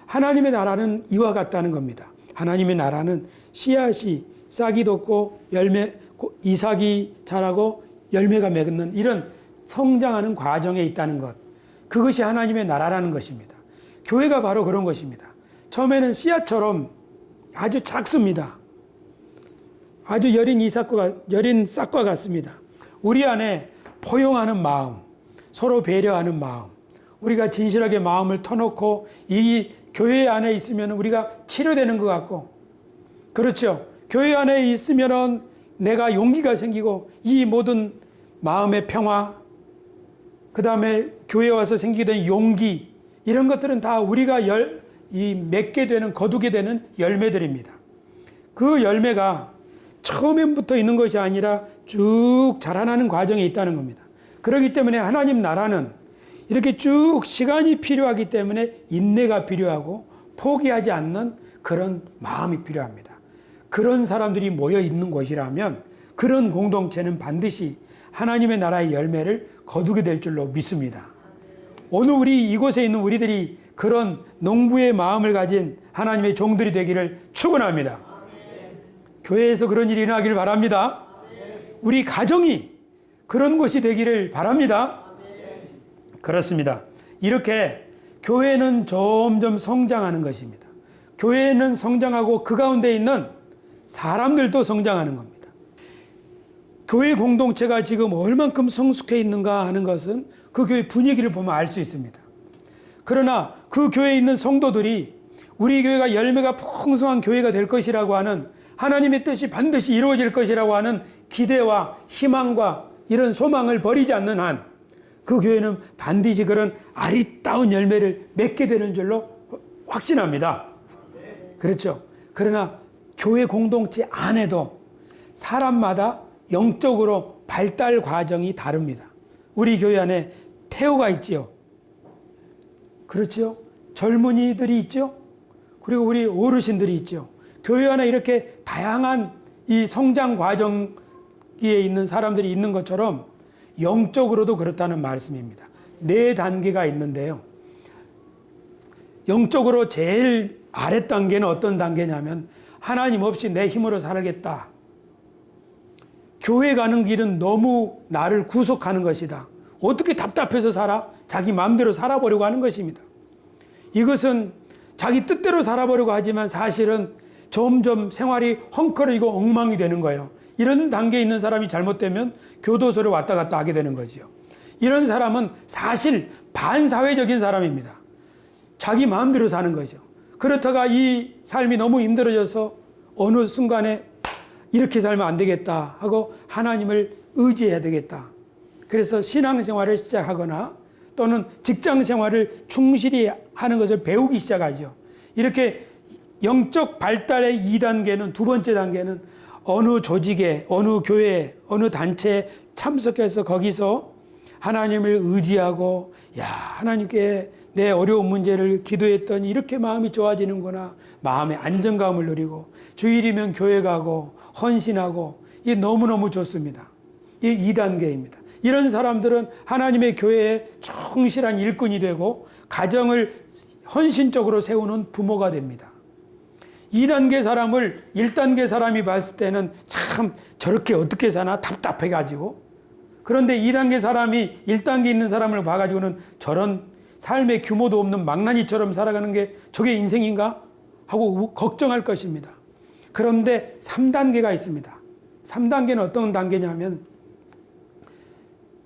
하나님의 나라는 이와 같다는 겁니다. 하나님의 나라는 씨앗이 싹이 돋고 이삭이 자라고 열매가 맺는 이런 성장하는 과정에 있다는 것. 그것이 하나님의 나라라는 것입니다. 교회가 바로 그런 것입니다. 처음에는 씨앗처럼 아주 작습니다. 아주 여린 싹과 같습니다. 우리 안에 포용하는 마음, 서로 배려하는 마음, 우리가 진실하게 마음을 터놓고 이 교회 안에 있으면 우리가 치료되는 것 같고, 그렇죠. 교회 안에 있으면 내가 용기가 생기고 이 모든 마음의 평화, 그 다음에 교회에 와서 생기게 된 용기, 이런 것들은 다 우리가 맺게 되는, 거두게 되는 열매들입니다. 그 열매가 처음부터 있는 것이 아니라 쭉 자라나는 과정에 있다는 겁니다. 그렇기 때문에 하나님 나라는 이렇게 쭉 시간이 필요하기 때문에 인내가 필요하고 포기하지 않는 그런 마음이 필요합니다. 그런 사람들이 모여 있는 곳이라면 그런 공동체는 반드시 하나님의 나라의 열매를 거두게 될 줄로 믿습니다. 오늘 우리 이곳에 있는 우리들이 그런 농부의 마음을 가진 하나님의 종들이 되기를 축원합니다. 교회에서 그런 일이 일어나기를 바랍니다. 우리 가정이 그런 곳이 되기를 바랍니다. 그렇습니다. 이렇게 교회는 점점 성장하는 것입니다. 교회는 성장하고 그 가운데 있는 사람들도 성장하는 겁니다. 교회 공동체가 지금 얼만큼 성숙해 있는가 하는 것은 그 교회 분위기를 보면 알 수 있습니다. 그러나 그 교회에 있는 성도들이 우리 교회가 열매가 풍성한 교회가 될 것이라고 하는 하나님의 뜻이 반드시 이루어질 것이라고 하는 기대와 희망과 이런 소망을 버리지 않는 한 그 교회는 반드시 그런 아리따운 열매를 맺게 되는 줄로 확신합니다. 그렇죠. 그러나 교회 공동체 안에도 사람마다 영적으로 발달 과정이 다릅니다. 우리 교회 안에 태호가 있지요. 그렇죠. 젊은이들이 있죠. 그리고 우리 어르신들이 있죠. 교회 안에 이렇게 다양한 이 성장 과정에 있는 사람들이 있는 것처럼 영적으로도 그렇다는 말씀입니다. 4단계가 있는데요. 영적으로 제일 아랫 단계는 어떤 단계냐면 하나님 없이 내 힘으로 살겠다. 교회 가는 길은 너무 나를 구속하는 것이다. 어떻게 답답해서 살아? 자기 마음대로 살아보려고 하는 것입니다. 이것은 자기 뜻대로 살아보려고 하지만 사실은 점점 생활이 헝클어지고 엉망이 되는 거예요. 이런 단계에 있는 사람이 잘못되면 교도소를 왔다 갔다 하게 되는 거죠. 이런 사람은 사실 반사회적인 사람입니다. 자기 마음대로 사는 거죠. 그렇다가 이 삶이 너무 힘들어져서 어느 순간에 이렇게 살면 안 되겠다 하고 하나님을 의지해야 되겠다. 그래서 신앙생활을 시작하거나 또는 직장생활을 충실히 하는 것을 배우기 시작하죠. 이렇게 영적 발달의 2단계는, 두 번째 단계는 어느 조직에, 어느 교회에, 어느 단체에 참석해서 거기서 하나님을 의지하고, 야, 하나님께 내 어려운 문제를 기도했더니 이렇게 마음이 좋아지는구나. 마음의 안정감을 누리고, 주일이면 교회 가고, 헌신하고, 이게 너무너무 좋습니다. 이게 2단계입니다. 이런 사람들은 하나님의 교회에 충실한 일꾼이 되고, 가정을 헌신적으로 세우는 부모가 됩니다. 2단계 사람을 1단계 사람이 봤을 때는 참 저렇게 어떻게 사나 답답해가지고, 그런데 2단계 사람이 1단계 있는 사람을 봐가지고는 저런 삶의 규모도 없는 망나니처럼 살아가는 게 저게 인생인가? 하고 걱정할 것입니다. 그런데 3단계가 있습니다. 3단계는 어떤 단계냐면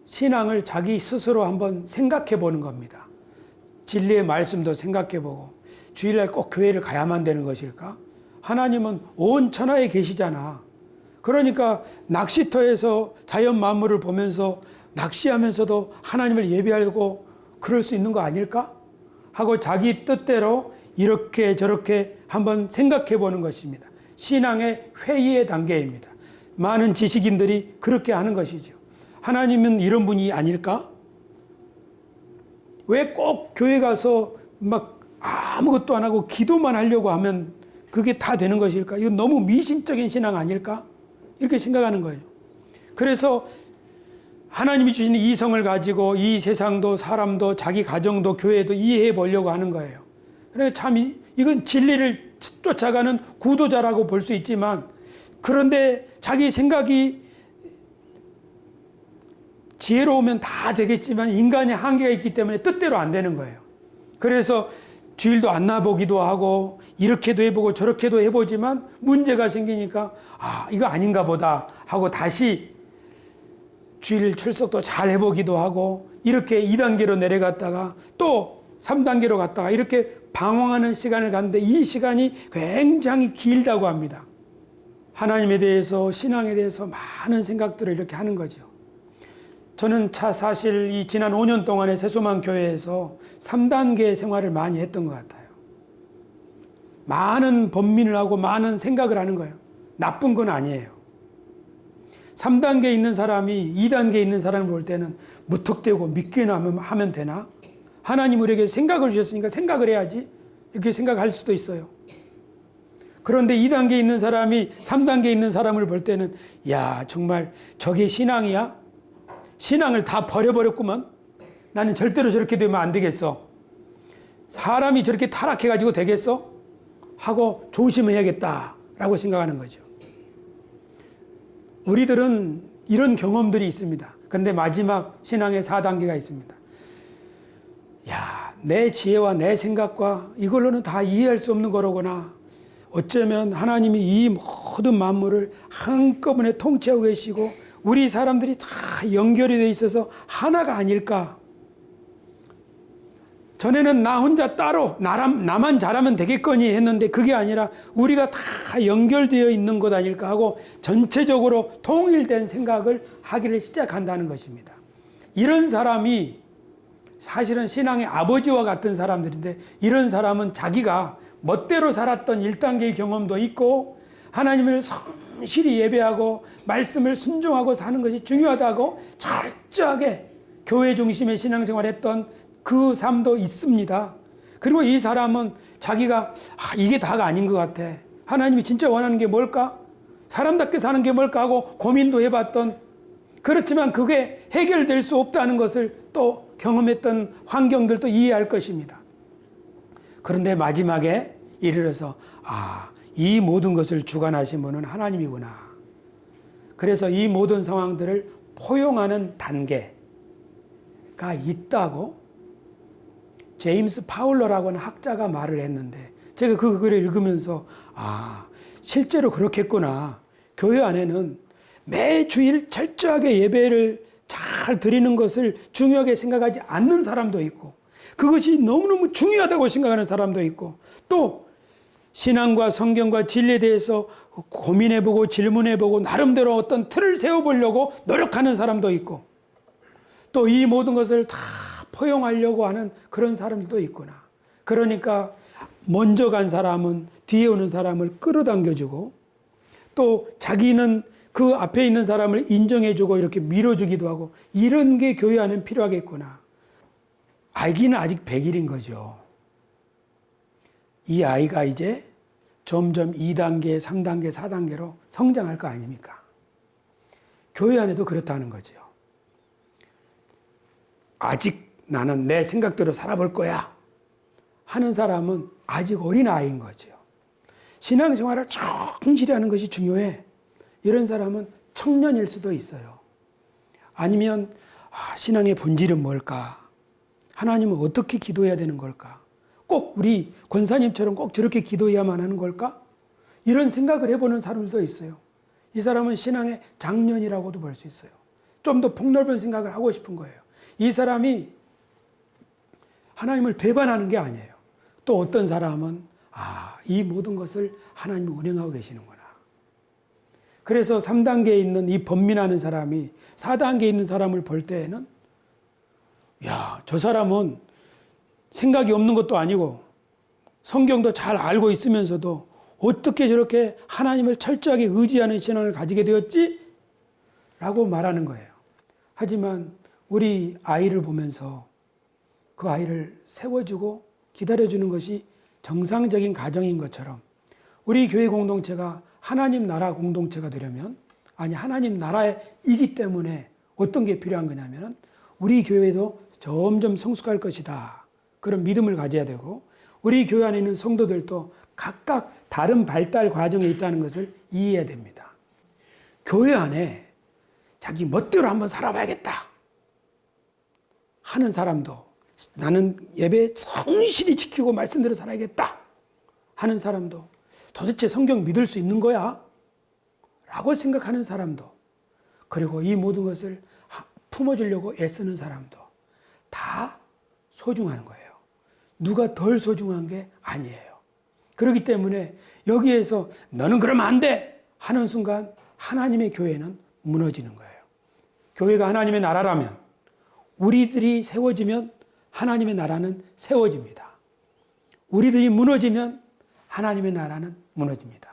신앙을 자기 스스로 한번 생각해 보는 겁니다. 진리의 말씀도 생각해 보고, 주일날 꼭 교회를 가야만 되는 것일까? 하나님은 온 천하에 계시잖아. 그러니까 낚시터에서 자연 만물을 보면서 낚시하면서도 하나님을 예배하고 그럴 수 있는 거 아닐까? 하고 자기 뜻대로 이렇게 저렇게 한번 생각해 보는 것입니다. 신앙의 회의의 단계입니다. 많은 지식인들이 그렇게 하는 것이죠. 하나님은 이런 분이 아닐까? 왜 꼭 교회 가서 막 아무것도 안 하고 기도만 하려고 하면 그게 다 되는 것일까? 이건 너무 미신적인 신앙 아닐까? 이렇게 생각하는 거예요. 그래서 하나님이 주신 이성을 가지고 이 세상도 사람도 자기 가정도 교회도 이해해 보려고 하는 거예요. 그래 참 이건 진리를 쫓아가는 구도자라고 볼 수 있지만, 그런데 자기 생각이 지혜로우면 다 되겠지만 인간의 한계가 있기 때문에 뜻대로 안 되는 거예요. 그래서 주일도 안 나보기도 하고 이렇게도 해보고 저렇게도 해보지만 문제가 생기니까 이거 아닌가 보다 하고 다시 주일 출석도 잘 해보기도 하고 이렇게 2단계로 내려갔다가 또 3단계로 갔다가 이렇게 방황하는 시간을 갖는데, 이 시간이 굉장히 길다고 합니다. 하나님에 대해서, 신앙에 대해서 많은 생각들을 이렇게 하는 거죠. 저는 사실 이 지난 5년 동안의 새소망 교회에서 3단계 생활을 많이 했던 것 같아요. 많은 번민을 하고 많은 생각을 하는 거예요. 나쁜 건 아니에요. 3단계에 있는 사람이 2단계에 있는 사람을 볼 때는 무턱대고 믿기만 하면 되나? 하나님 우리에게 생각을 주셨으니까 생각을 해야지, 이렇게 생각할 수도 있어요. 그런데 2단계에 있는 사람이 3단계에 있는 사람을 볼 때는 야, 정말 저게 신앙이야? 신앙을 다 버려버렸구만. 나는 절대로 저렇게 되면 안 되겠어. 사람이 저렇게 타락해가지고 되겠어? 하고 조심해야겠다라고 생각하는 거죠. 우리들은 이런 경험들이 있습니다. 그런데 마지막 신앙의 4단계가 있습니다. 야, 내 지혜와 내 생각과 이걸로는 다 이해할 수 없는 거로구나. 어쩌면 하나님이 이 모든 만물을 한꺼번에 통치하고 계시고 우리 사람들이 다 연결이 돼 있어서 하나가 아닐까. 전에는 나 혼자 따로 나만 잘하면 되겠거니 했는데 그게 아니라 우리가 다 연결되어 있는 것 아닐까 하고 전체적으로 통일된 생각을 하기를 시작한다는 것입니다. 이런 사람이 사실은 신앙의 아버지와 같은 사람들인데, 이런 사람은 자기가 멋대로 살았던 1단계의 경험도 있고 하나님을 성실히 예배하고 말씀을 순종하고 사는 것이 중요하다고 철저하게 교회 중심의 신앙생활을 했던 그 삶도 있습니다. 그리고 이 사람은 자기가 이게 다가 아닌 것 같아. 하나님이 진짜 원하는 게 뭘까? 사람답게 사는 게 뭘까 하고 고민도 해봤던, 그렇지만 그게 해결될 수 없다는 것을 또 경험했던 환경들도 이해할 것입니다. 그런데 마지막에 이르러서 이 모든 것을 주관하신 분은 하나님이구나. 그래서 이 모든 상황들을 포용하는 단계가 있다고 제임스 파울러라고 하는 학자가 말을 했는데, 제가 그 글을 읽으면서 실제로 그렇겠구나. 교회 안에는 매주일 철저하게 예배를 잘 드리는 것을 중요하게 생각하지 않는 사람도 있고, 그것이 너무너무 중요하다고 생각하는 사람도 있고, 또 신앙과 성경과 진리에 대해서 고민해보고 질문해보고 나름대로 어떤 틀을 세워보려고 노력하는 사람도 있고, 또 이 모든 것을 다 포용하려고 하는 그런 사람들도 있구나. 그러니까 먼저 간 사람은 뒤에 오는 사람을 끌어당겨주고, 또 자기는 그 앞에 있는 사람을 인정해주고 이렇게 밀어주기도 하고, 이런 게 교회 안에 필요하겠구나. 아기는 아직 100일인 거죠. 이 아이가 이제 점점 2단계, 3단계, 4단계로 성장할 거 아닙니까? 교회 안에도 그렇다는 거죠. 아직 나는 내 생각대로 살아볼 거야 하는 사람은 아직 어린아이인 거죠. 신앙생활을 충실히 하는 것이 중요해. 이런 사람은 청년일 수도 있어요. 아니면 신앙의 본질은 뭘까? 하나님은 어떻게 기도해야 되는 걸까? 꼭 우리 권사님처럼 꼭 저렇게 기도해야만 하는 걸까? 이런 생각을 해보는 사람들도 있어요. 이 사람은 신앙의 장년이라고도 볼 수 있어요. 좀 더 폭넓은 생각을 하고 싶은 거예요. 이 사람이 하나님을 배반하는 게 아니에요. 또 어떤 사람은 이 모든 것을 하나님이 운행하고 계시는구나. 그래서 3단계에 있는 이 번민하는 사람이 4단계에 있는 사람을 볼 때에는 저 사람은 생각이 없는 것도 아니고 성경도 잘 알고 있으면서도 어떻게 저렇게 하나님을 철저하게 의지하는 신앙을 가지게 되었지? 라고 말하는 거예요. 하지만 우리 아이를 보면서 그 아이를 세워주고 기다려주는 것이 정상적인 가정인 것처럼, 우리 교회 공동체가 하나님 나라 공동체가 되려면, 하나님 나라이기 때문에 어떤 게 필요한 거냐면 우리 교회도 점점 성숙할 것이다. 그런 믿음을 가져야 되고, 우리 교회 안에 있는 성도들도 각각 다른 발달 과정에 있다는 것을 이해해야 됩니다. 교회 안에 자기 멋대로 한번 살아봐야겠다 하는 사람도, 나는 예배 성실히 지키고 말씀대로 살아야겠다 하는 사람도, 도대체 성경 믿을 수 있는 거야? 라고 생각하는 사람도, 그리고 이 모든 것을 품어주려고 애쓰는 사람도 다 소중한 거예요. 누가 덜 소중한 게 아니에요. 그렇기 때문에 여기에서 너는 그러면 안 돼 하는 순간 하나님의 교회는 무너지는 거예요. 교회가 하나님의 나라라면, 우리들이 세워지면 하나님의 나라는 세워집니다. 우리들이 무너지면 하나님의 나라는 무너집니다.